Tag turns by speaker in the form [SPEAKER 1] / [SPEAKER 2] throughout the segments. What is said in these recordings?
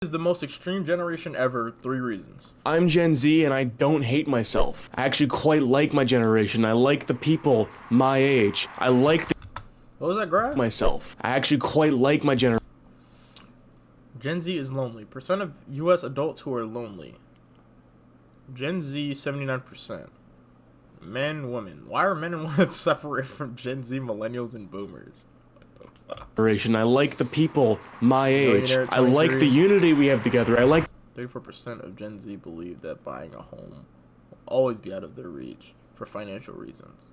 [SPEAKER 1] Is the most extreme generation ever. 3 reasons.
[SPEAKER 2] I'm Gen Z and I don't hate myself. I actually quite like my generation. I like the people my age. I like
[SPEAKER 1] What was that graph?
[SPEAKER 2] myself. I actually quite like my generation.
[SPEAKER 1] Gen Z is lonely. Percent of U.S. adults who are lonely. Gen Z, 79%. Men, women. Why are men and women separate from Gen Z, millennials, and boomers?
[SPEAKER 2] I like the people my age.
[SPEAKER 1] Millionaire
[SPEAKER 2] I like the
[SPEAKER 1] 23.
[SPEAKER 2] unity we have together. I like
[SPEAKER 1] 34% of Gen Z believe that buying a home will always be out of their reach for financial reasons.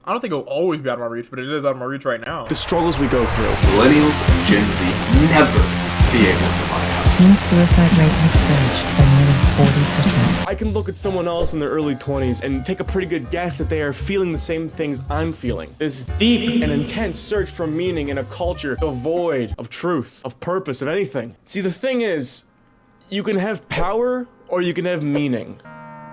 [SPEAKER 1] I don't think it'll always be out of my reach, but it is out of my reach right now.
[SPEAKER 2] the struggles we go through.
[SPEAKER 3] Millennials and Gen Z never be able to buy a house.
[SPEAKER 4] Teen suicide rate has surged by more than 40%.
[SPEAKER 2] I can look at someone else in their early 20s and take a pretty good guess that they are feeling the same things I'm feeling. This deep and intense search for meaning in a culture devoid of truth, of purpose, of anything. See, the thing is, you can have power or you can have meaning.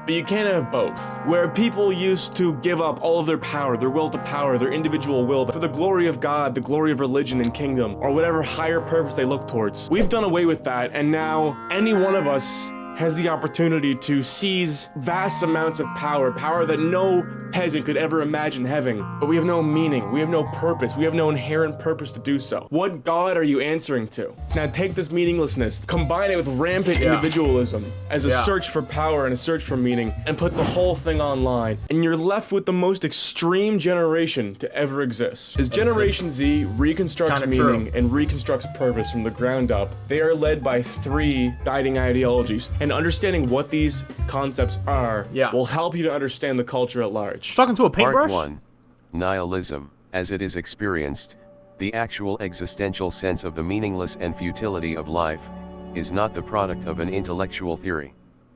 [SPEAKER 2] But you can't have both. Where people used to give up all of their power, their will to power, their individual will, for the glory of God, the glory of religion and kingdom, or whatever higher purpose they look towards. We've done away with that, and now any one of us has the opportunity to seize vast amounts of power, power that no peasant could ever imagine having. But we have no meaning, we have no purpose, we have no inherent purpose to do so. What God are you answering to? Now take this meaninglessness, combine it with rampant individualism as a search for power and a search for meaning, and put the whole thing online, and you're left with the most extreme generation to ever exist. As Generation Z reconstructs meaning and reconstructs purpose from the ground up, they are led by 3 guiding ideologies, and understanding what these concepts are will help you to understand the culture at large.
[SPEAKER 1] Talking to a paintbrush?
[SPEAKER 5] Part 1. Nihilism, as it is experienced, the actual existential sense of the meaningless and futility of life, is not the product of an intellectual theory.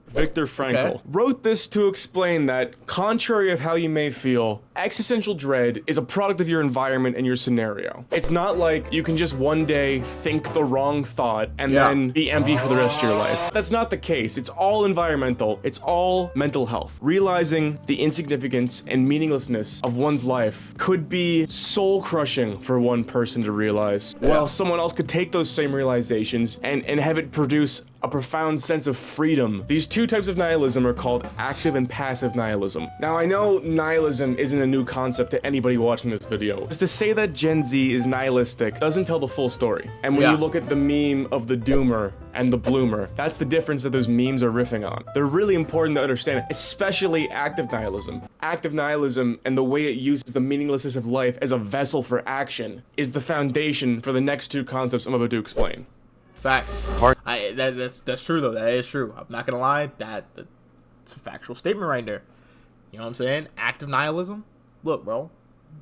[SPEAKER 2] Viktor Frankl wrote this to explain that, contrary of how you may feel, existential dread is a product of your environment and your scenario. It's not like you can just one day think the wrong thought and then be empty for the rest of your life. That's not the case. It's all environmental. It's all mental health. Realizing the insignificance and meaninglessness of one's life could be soul-crushing for one person to realize, while someone else could take those same realizations and have it produce a profound sense of freedom. These 2 types of nihilism are called active and passive nihilism. Now, I know nihilism isn't a new concept to anybody watching this video. Just to say that Gen Z is nihilistic doesn't tell the full story. And when you look at the meme of the doomer and the bloomer, that's the difference that those memes are riffing on. They're really important to understand, especially active nihilism. Active nihilism and the way it uses the meaninglessness of life as a vessel for action is the foundation for the next 2 concepts I'm about to explain.
[SPEAKER 1] Facts. That's true though. That is true. I'm not gonna lie. That's a factual statement right there. You know what I'm saying? Active nihilism. Look, bro,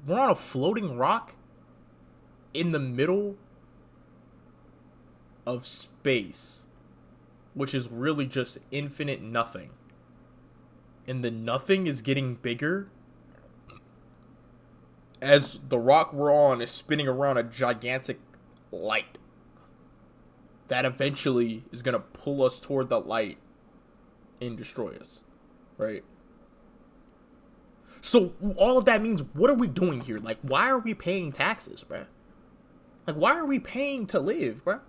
[SPEAKER 1] we're on a floating rock in the middle of space, which is really just infinite nothing. And the nothing is getting bigger as the rock we're on is spinning around a gigantic light that eventually is going to pull us toward the light and destroy us, right? So all of that means, what are we doing here? Like, why are we paying taxes, bruh? Like, why are we paying to live, bruh?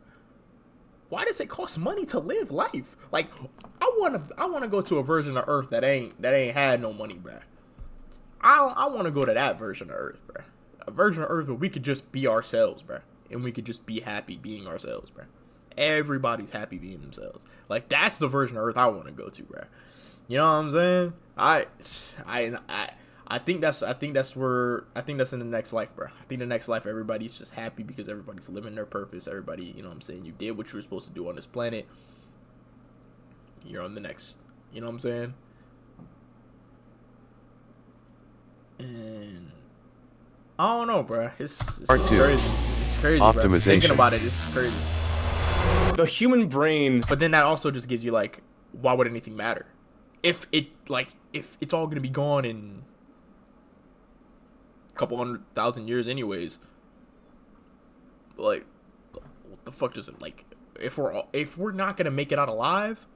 [SPEAKER 1] Why does it cost money to live life? Like, I wanna go to a version of Earth that ain't had no money, bruh. I want to go to that version of Earth, bruh. A version of Earth where we could just be ourselves, bruh, and we could just be happy being ourselves, bruh. Everybody's happy being themselves. Like, that's the version of Earth I want to go to, bruh. You know what I'm saying? I think that's in the next life, bro. I think the next life, everybody's just happy because everybody's living their purpose. Everybody, you know what I'm saying? You did what you were supposed to do on this planet. You're on the next. You know what I'm saying? And I don't know, bro. It's
[SPEAKER 5] Part 2.
[SPEAKER 1] crazy. It's crazy,
[SPEAKER 5] Optimization.
[SPEAKER 1] bro. Thinking about it, it's crazy.
[SPEAKER 2] The human brain.
[SPEAKER 1] But then that also just gives you, like, why would anything matter? If it's all gonna be gone in a couple 100,000 years anyways, like, what the fuck does it, like, if we're not gonna make it out alive,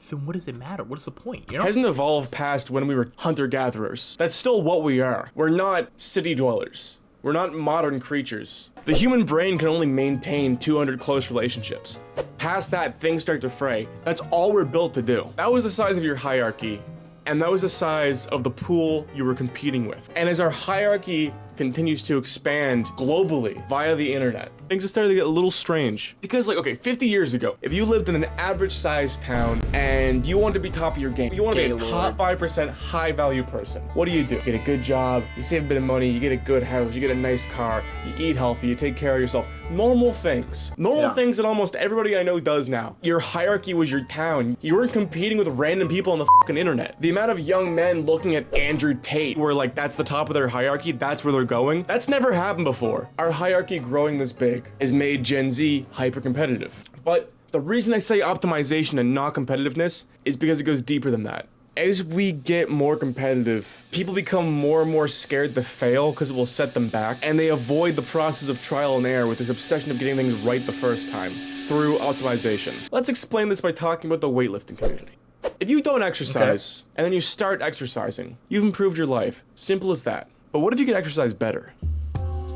[SPEAKER 1] then what does it matter? What is the point, you know?
[SPEAKER 2] Hasn't evolved past when we were hunter-gatherers. That's still what we are. We're not city dwellers. We're not modern creatures. The human brain can only maintain 200 close relationships. Past that, things start to fray. That's all we're built to do. That was the size of your hierarchy, and that was the size of the pool you were competing with. And as our hierarchy continues to expand globally via the internet, things are starting to get a little strange. Because like, okay, 50 years ago, if you lived in an average sized town and you wanted to be top of your game, you want to be a top 5% high value person, what do? You get a good job, you save a bit of money, you get a good house, you get a nice car, you eat healthy, you take care of yourself. Normal things. Normal things that almost everybody I know does now. Your hierarchy was your town. You weren't competing with random people on the fucking internet. The amount of young men looking at Andrew Tate where like that's the top of their hierarchy, that's where they're going. That's never happened before. Our hierarchy growing this big has made Gen Z hyper competitive. But the reason I say optimization and not competitiveness is because it goes deeper than that. As we get more competitive, people become more and more scared to fail because it will set them back, and they avoid the process of trial and error with this obsession of getting things right the first time through optimization. Let's explain this by talking about the weightlifting community. If you don't exercise, and then you start exercising, you've improved your life. Simple as that. But what if you could exercise better?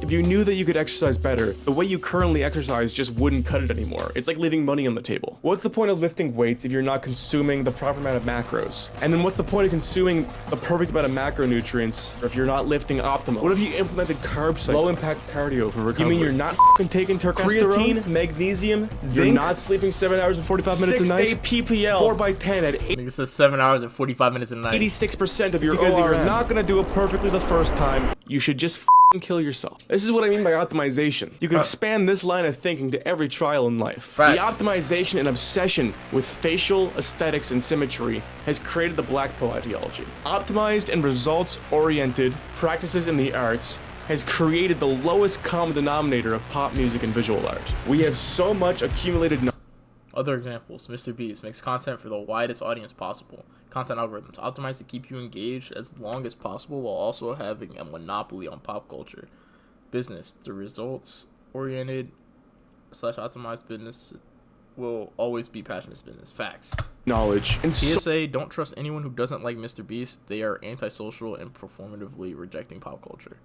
[SPEAKER 2] If you knew that you could exercise better, the way you currently exercise just wouldn't cut it anymore. It's like leaving money on the table. What's the point of lifting weights if you're not consuming the proper amount of macros? And then what's the point of consuming the perfect amount of macronutrients if you're not lifting optimal? What if you implemented carb cycle, low impact cardio for recovery? You mean you're not f***ing taking creatine, magnesium, zinc? You're not sleeping 7 hours and 45 minutes a night? 6-day PPL, 4x10 at 8.
[SPEAKER 1] This is 7 hours and 45 minutes a night.
[SPEAKER 2] 86% of your ORM. Because if you're not gonna do it perfectly the first time, you should just kill yourself. This is what I mean by optimization. You can expand this line of thinking to every trial in life.
[SPEAKER 1] Facts.
[SPEAKER 2] The optimization and obsession with facial aesthetics and symmetry has created the black pill ideology. Optimized and results-oriented practices in the arts has created the lowest common denominator of pop music and visual art. We have so much accumulated knowledge.
[SPEAKER 1] Other examples, Mr. Beast makes content for the widest audience possible. Content algorithms optimized to keep you engaged as long as possible while also having a monopoly on pop culture. Business, the results-oriented / optimized business will always be passionate business. Facts.
[SPEAKER 2] Knowledge. And
[SPEAKER 1] PSA, don't trust anyone who doesn't like Mr. Beast. They are antisocial and performatively rejecting pop culture.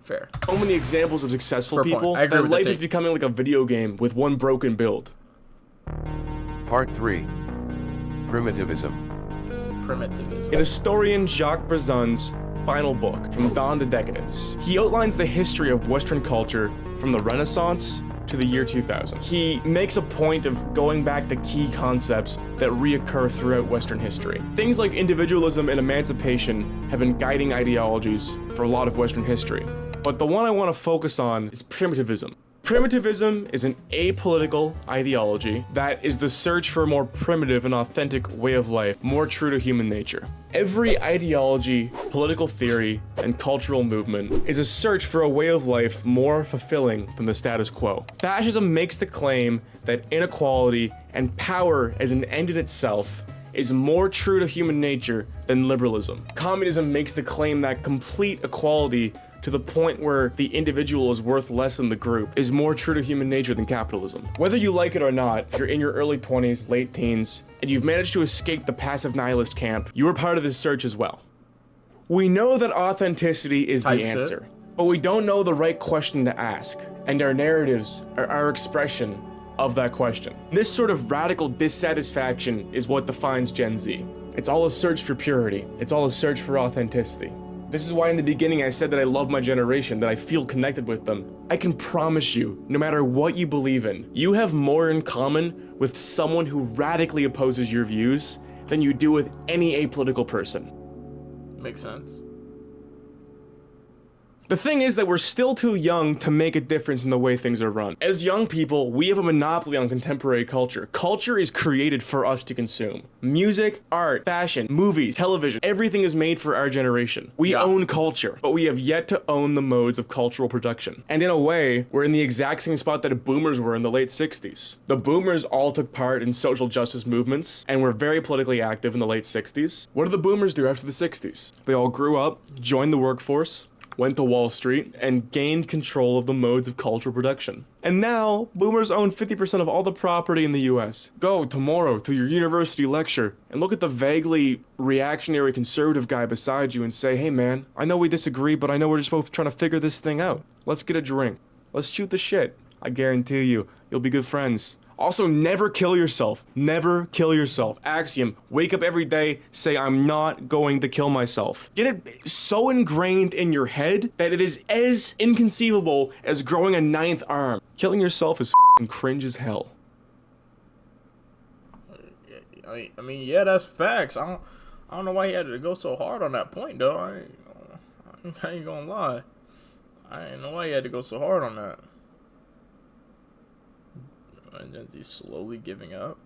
[SPEAKER 1] Fair.
[SPEAKER 2] So many examples of successful people
[SPEAKER 1] that
[SPEAKER 2] their life is becoming like a video game with one broken build.
[SPEAKER 5] Part 3. Primitivism.
[SPEAKER 1] Primitivism.
[SPEAKER 2] In historian Jacques Brezon's final book, From Dawn to Decadence, he outlines the history of Western culture from the Renaissance to the year 2000. He makes a point of going back to key concepts that reoccur throughout Western history. Things like individualism and emancipation have been guiding ideologies for a lot of Western history. But the one I want to focus on is primitivism. Primitivism is an apolitical ideology that is the search for a more primitive and authentic way of life, more true to human nature. Every ideology, political theory, and cultural movement is a search for a way of life more fulfilling than the status quo. Fascism makes the claim that inequality and power as an end in itself is more true to human nature than liberalism. Communism makes the claim that complete equality to the point where the individual is worth less than the group is more true to human nature than capitalism. Whether you like it or not, if you're in your early 20s, late teens, and you've managed to escape the passive nihilist camp, you are part of this search as well. We know that authenticity is the answer, but we don't know the right question to ask, and our narratives are our expression of that question. This sort of radical dissatisfaction is what defines Gen Z. It's all a search for purity. It's all a search for authenticity. This is why in the beginning I said that I love my generation, that I feel connected with them. I can promise you, no matter what you believe in, you have more in common with someone who radically opposes your views than you do with any apolitical person.
[SPEAKER 1] Makes sense.
[SPEAKER 2] The thing is that we're still too young to make a difference in the way things are run. As young people, we have a monopoly on contemporary culture. Culture is created for us to consume. Music, art, fashion, movies, television, everything is made for our generation. We own culture, but we have yet to own the modes of cultural production. And in a way, we're in the exact same spot that the boomers were in the late 60s. The boomers all took part in social justice movements and were very politically active in the late 60s. What did the boomers do after the 60s? They all grew up, joined the workforce, went to Wall Street, and gained control of the modes of cultural production. And now, boomers own 50% of all the property in the US. Go tomorrow to your university lecture and look at the vaguely reactionary conservative guy beside you and say, hey man, I know we disagree, but I know we're just both trying to figure this thing out. Let's get a drink. Let's shoot the shit. I guarantee you, you'll be good friends. Also, never kill yourself. Never kill yourself. Axiom. Wake up every day, say, I'm not going to kill myself. Get it so ingrained in your head that it is as inconceivable as growing a 9th arm. Killing yourself is f***ing cringe as hell.
[SPEAKER 1] I mean, yeah, that's facts. I don't know why he had to go so hard on that point, though. I ain't gonna lie. I didn't know why he had to go so hard on that. And then he's slowly giving up.